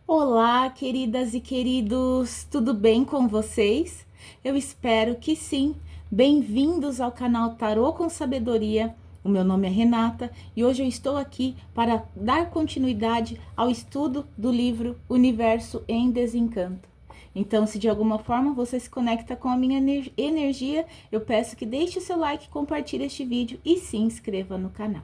Olá, queridas e queridos, tudo bem com vocês? Eu espero que sim. Bem-vindos ao canal Tarô com Sabedoria. O meu nome é Renata e hoje eu estou aqui para dar continuidade ao estudo do livro Universo em Desencanto. Então, se de alguma forma você se conecta com a minha energia, eu peço que deixe o seu like, compartilhe este vídeo e se inscreva no canal.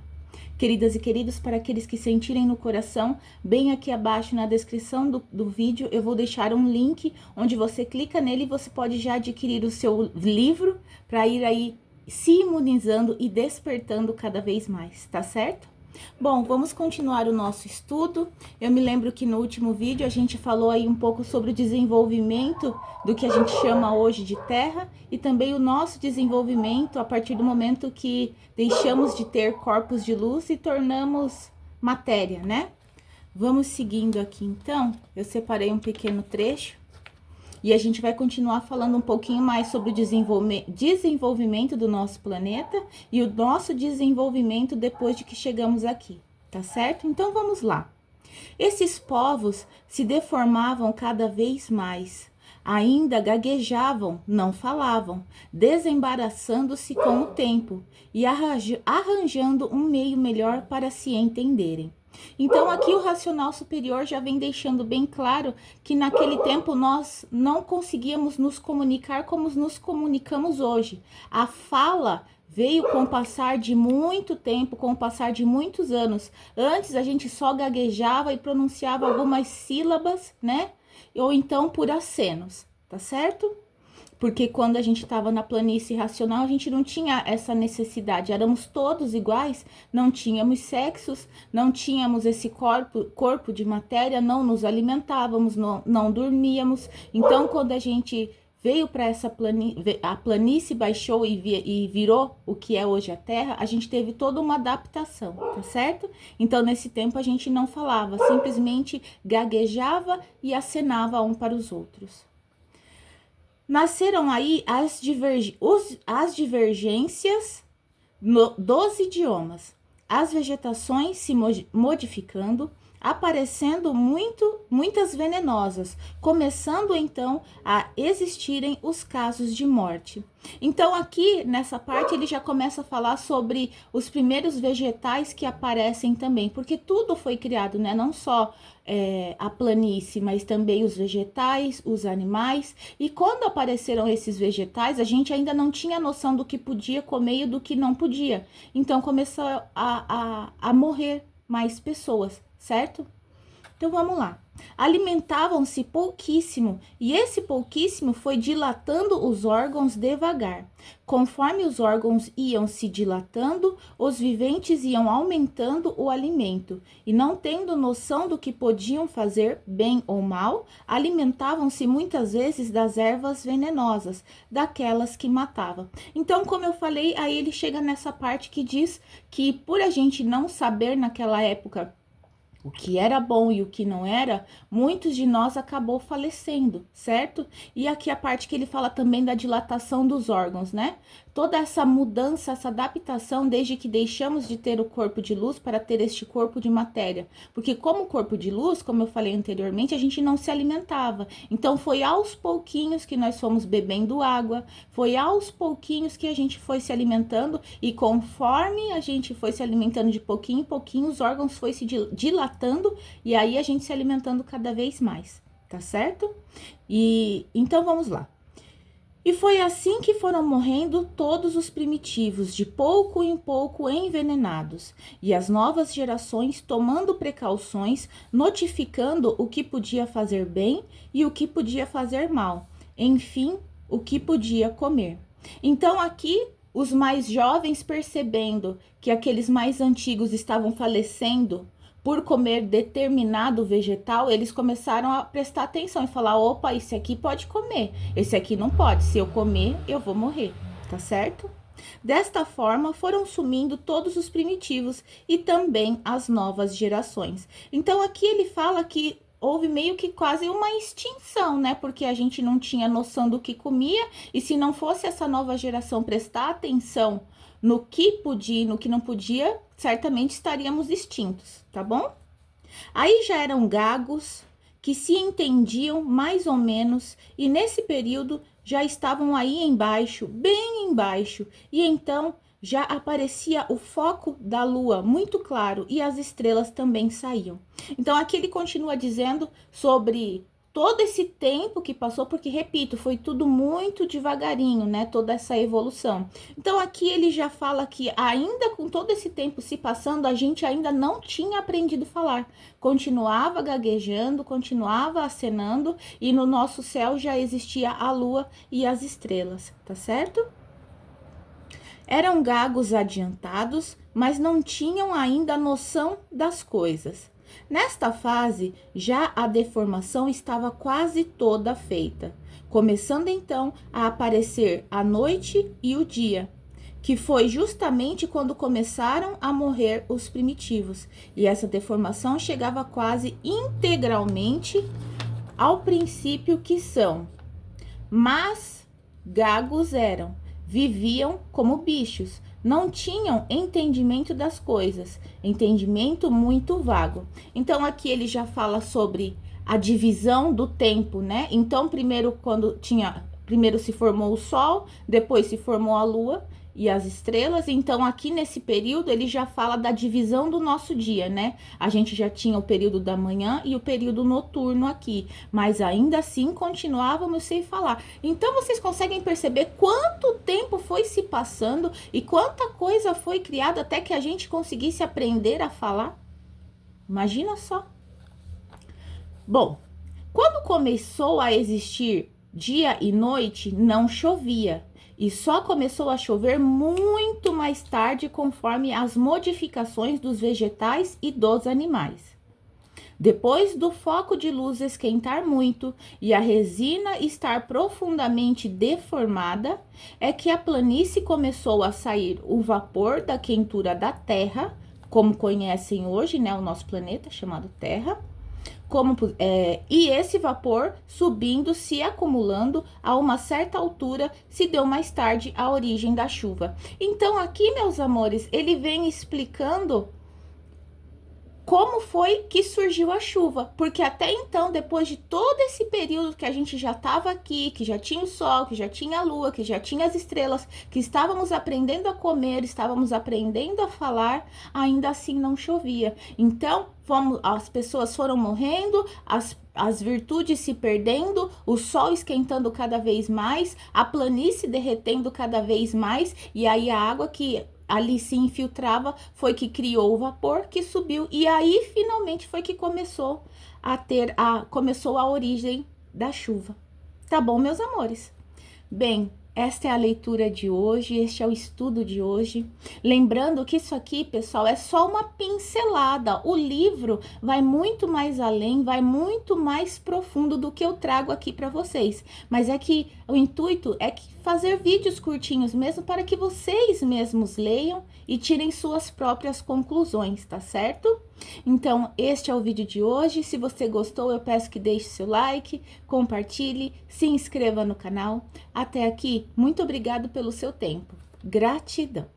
Queridas e queridos, para aqueles que sentirem no coração, bem aqui abaixo na descrição do vídeo eu vou deixar um link onde você clica nele e você pode já adquirir o seu livro para ir aí se imunizando e despertando cada vez mais, tá certo? Bom, vamos continuar o nosso estudo. Eu me lembro que no último vídeo a gente falou aí um pouco sobre o desenvolvimento do que a gente chama hoje de Terra e também o nosso desenvolvimento a partir do momento que deixamos de ter corpos de luz e tornamos matéria, né? Vamos seguindo aqui então. Eu separei um pequeno trecho e a gente vai continuar falando um pouquinho mais sobre o desenvolvimento do nosso planeta e o nosso desenvolvimento depois de que chegamos aqui, tá certo? Então vamos lá. Esses povos se deformavam cada vez mais, ainda gaguejavam, não falavam, desembaraçando-se com o tempo e arranjando um meio melhor para se entenderem. Então aqui o racional superior já vem deixando bem claro que naquele tempo nós não conseguíamos nos comunicar como nos comunicamos hoje. A fala veio com o passar de muito tempo, com o passar de muitos anos. Antes a gente só gaguejava e pronunciava algumas sílabas, né? Ou então por acenos, tá certo? Porque quando a gente estava na planície racional, a gente não tinha essa necessidade. Éramos todos iguais, não tínhamos sexos, não tínhamos esse corpo de matéria, não nos alimentávamos, não dormíamos. Então, quando a gente veio para essa planície, a planície baixou e virou o que é hoje a Terra, a gente teve toda uma adaptação, tá certo? Então, nesse tempo, a gente não falava, simplesmente gaguejava e acenava um para os outros. Nasceram aí as divergências dos idiomas, as vegetações se modificando, aparecendo muitas venenosas, começando então a existirem os casos de morte. Então aqui nessa parte ele já começa a falar sobre os primeiros vegetais que aparecem também, porque tudo foi criado, né? Não só a planície, mas também os vegetais, os animais. E quando apareceram esses vegetais, a gente ainda não tinha noção do que podia comer e do que não podia. Então começou a morrer mais pessoas, certo? Então vamos lá. Alimentavam-se pouquíssimo e esse pouquíssimo foi dilatando os órgãos devagar. Conforme os órgãos iam se dilatando, os viventes iam aumentando o alimento e, não tendo noção do que podiam fazer, bem ou mal, alimentavam-se muitas vezes das ervas venenosas, daquelas que matavam. Então, como eu falei, aí ele chega nessa parte que diz que, por a gente não saber naquela época o que era bom e o que não era, muitos de nós acabou falecendo, certo? E aqui a parte que ele fala também da dilatação dos órgãos, né? Toda essa mudança, essa adaptação desde que deixamos de ter o corpo de luz para ter este corpo de matéria. Porque como corpo de luz, como eu falei anteriormente, a gente não se alimentava. Então foi aos pouquinhos que nós fomos bebendo água, foi aos pouquinhos que a gente foi se alimentando e conforme a gente foi se alimentando de pouquinho em pouquinho, os órgãos foi se dilatando e aí a gente se alimentando cada vez mais, tá certo? E então vamos lá. E foi assim que foram morrendo todos os primitivos, de pouco em pouco envenenados, e as novas gerações tomando precauções, notificando o que podia fazer bem e o que podia fazer mal, enfim, o que podia comer. Então aqui os mais jovens, percebendo que aqueles mais antigos estavam falecendo por comer determinado vegetal, eles começaram a prestar atenção e falar: opa, esse aqui pode comer, esse aqui não pode, se eu comer, eu vou morrer, tá certo? Desta forma, foram sumindo todos os primitivos e também as novas gerações. Então, aqui ele fala que houve meio que quase uma extinção, né? Porque a gente não tinha noção do que comia, e se não fosse essa nova geração prestar atenção no que podia e no que não podia, certamente estaríamos extintos, tá bom? Aí já eram gagos que se entendiam mais ou menos, e nesse período já estavam aí embaixo, bem embaixo, e então já aparecia o foco da lua muito claro e as estrelas também saíam. Então aqui ele continua dizendo sobre todo esse tempo que passou, porque repito, foi tudo muito devagarinho, né? Toda essa evolução. Então aqui ele já fala que ainda com todo esse tempo se passando, a gente ainda não tinha aprendido a falar. Continuava gaguejando, continuava acenando e no nosso céu já existia a lua e as estrelas, tá certo? Eram gagos adiantados, mas não tinham ainda noção das coisas. Nesta fase, já a deformação estava quase toda feita, começando então a aparecer a noite e o dia, que foi justamente quando começaram a morrer os primitivos, e essa deformação chegava quase integralmente ao princípio que são, mas gagos eram. Viviam como bichos, não tinham entendimento das coisas, entendimento muito vago. Então aqui ele já fala sobre a divisão do tempo, né? Então primeiro se formou o sol, depois se formou a lua e as estrelas. Então aqui nesse período ele já fala da divisão do nosso dia, né? A gente já tinha o período da manhã e o período noturno aqui, mas ainda assim continuávamos sem falar. Então vocês conseguem perceber quanto tempo foi se passando e quanta coisa foi criada até que a gente conseguisse aprender a falar? Imagina só. Bom, quando começou a existir dia e noite, não chovia. E só começou a chover muito mais tarde, conforme as modificações dos vegetais e dos animais. Depois do foco de luz esquentar muito e a resina estar profundamente deformada, é que a planície começou a sair o vapor da quentura da Terra, como conhecem hoje, né, o nosso planeta chamado Terra. E esse vapor subindo, se acumulando a uma certa altura, se deu mais tarde a origem da chuva. Então aqui, meus amores, ele vem explicando como foi que surgiu a chuva, porque até então, depois de todo esse período que a gente já estava aqui, que já tinha o sol, que já tinha a lua, que já tinha as estrelas, que estávamos aprendendo a comer, estávamos aprendendo a falar, ainda assim não chovia. Então, as pessoas foram morrendo, as virtudes se perdendo, o sol esquentando cada vez mais, a planície derretendo cada vez mais, e aí a água que ali se infiltrava foi que criou o vapor que subiu, e aí finalmente foi que começou a origem da chuva. Tá bom, meus amores? Bem, esta é a leitura de hoje, este é o estudo de hoje. Lembrando que isso aqui, pessoal, é só uma pincelada. O livro vai muito mais além, vai muito mais profundo do que eu trago aqui para vocês. Mas é que o intuito é fazer vídeos curtinhos mesmo para que vocês mesmos leiam e tirem suas próprias conclusões, tá certo? Então, este é o vídeo de hoje. Se você gostou, eu peço que deixe seu like, compartilhe, se inscreva no canal. Até aqui, muito obrigado pelo seu tempo. Gratidão!